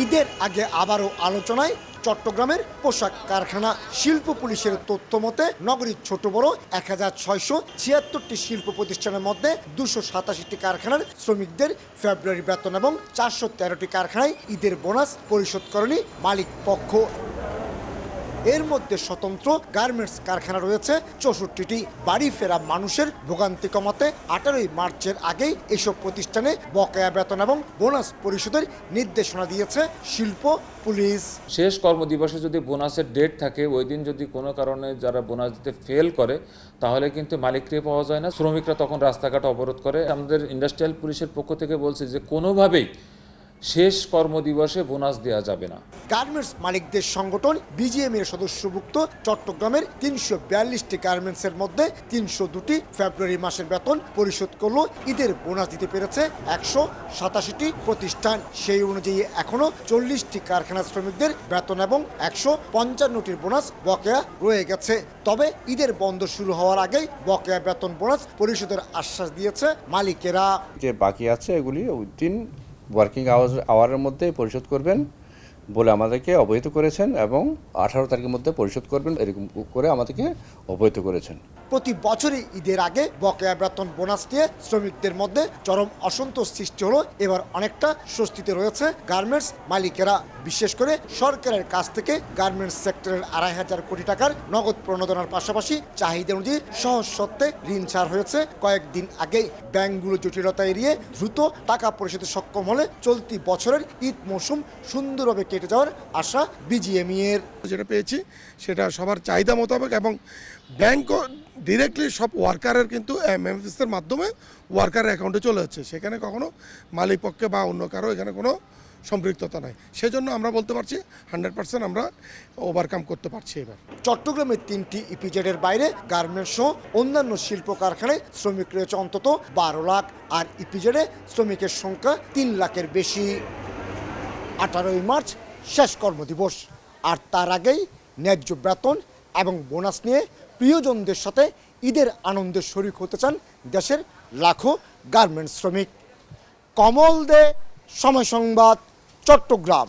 ঈদের আগে আবারও আলোচনায় চট্টগ্রামের পোশাক কারখানা। শিল্প পুলিশের তথ্য মতে নগরীর ছোট বড় 1676টি শিল্প প্রতিষ্ঠানের মধ্যে 287টি কারখানার শ্রমিকদের ফেব্রুয়ারি বেতন এবং 413টি কারখানায় ঈদের বোনাস পরিশোধ করেনি মালিক পক্ষ। এর মধ্যে স্বতন্ত্র গার্মেন্টস কারখানা রয়েছে 64টি। বাড়ি ফেরা মানুষের ভোগান্তি কমাতে 18 মার্চের আগেই এসব প্রতিষ্ঠানে বকেয়া বেতন এবং বোনাস পরিশোধের নির্দেশনা দিয়েছে শিল্প পুলিশ। শেষ কর্মদিবসে যদি বোনাসের ডেট থাকে, ওই দিন যদি কোনো কারণে যারা বোনাস দিতে ফেল করে তাহলে কিন্তু মালিককে পাওয়া যায় না, শ্রমিকরা তখন রাস্তাঘাট অবরোধ করে। আমাদের ইন্ডাস্ট্রিয়াল পুলিশের পক্ষ থেকে বলছে যে কোনোভাবেই শেষ কর্মদিবসে বোনাস দেওয়া যাবে না। গার্মেন্টস মালিকদের সংগঠন বিজিএম এর সদস্যভুক্ত চট্টগ্রামের 342টি গার্মেন্টসের মধ্যে 302টি ফেব্রুয়ারি মাসের বেতন পরিশোধ করলো। ঈদের বোনাস দিতে পেরেছে 187টি প্রতিষ্ঠান। সেই অনুযায়ী এখনো 40টি কারখানা শ্রমিকদের বেতন এবং 155টির বোনাস বকেয়া রয়ে গেছে। তবে ঈদের বন্ধ শুরু হওয়ার আগেই বকেয়া বেতন বোনাস পরিশোধের আশ্বাস দিয়েছে মালিকেরা। যে বাকি আছে এগুলি উইদিন ওয়ার্কিং আওয়ারের মধ্যে পরিশোধ করবেন বলে আমাদেরকে অবহিত করেছেন এবং 18 তারিখের মধ্যে পরিশোধ করবেন এরকম করে আমাদেরকে অবহিত করেছেন। প্রতি বছরই ঈদের আগে বকেয়া বেতন বোনাস নিয়ে শ্রমিকদের মধ্যে চরম অসন্তোষ সৃষ্টি হলো। এবার অনেকটা স্বস্তিতে রয়েছে গার্মেন্টস মালিকেরা। বিশেষ করে সরকারের কাছ থেকে গার্মেন্টস সেক্টরের 2,500 কোটি টাকার নগদ প্রণোদনার পাশাপাশি চাহিদা অনুযায়ী সহজ শর্তে ঋণ ছাড় হয়েছে কয়েকদিন আগেই। ব্যাংকগুলো জটিলতা এড়িয়ে দ্রুত টাকা পরিশোধে সক্ষম হলে চলতি বছরের ঈদ মৌসুম সুন্দরভাবে কেটে যাওয়ার আশা বিজিএমই এর। যেটা পেয়েছি সেটা সবার চাহিদা মোতাবেক এবং ব্যাংকও ডিরেক্টলি সব ওয়ার্কারের কিন্তু এমএফএসের মাধ্যমে ওয়ার্কারের অ্যাকাউন্টে চলে যাচ্ছে। সেখানে কখনো মালিক পক্ষে বা অন্য কারো এখানে কোনো সম্পৃক্ততা নাই। সেজন্য আমরা বলতে পারছি 100% আমরা ওভারকাম করতে পারছি। এবার চট্টগ্রামের 3টি ইপিজেডের বাইরে গার্মেন্টস সহ অন্যান্য শিল্প কারখানায় শ্রমিক রয়েছে অন্তত 12 লাখ, আর ইপিজেডে শ্রমিকের সংখ্যা 3 লাখের বেশি। 18 মার্চ শেষ কর্মদিবস, আর তার আগেই ন্যায্য বেতন এবং বোনাস নিয়ে প্রিয়জনদের সাথে ঈদের আনন্দের শরিক হতে চান দেশের লাখো গার্মেন্টস শ্রমিক। কমল দে, সময় সংবাদ, চট্টগ্রাম।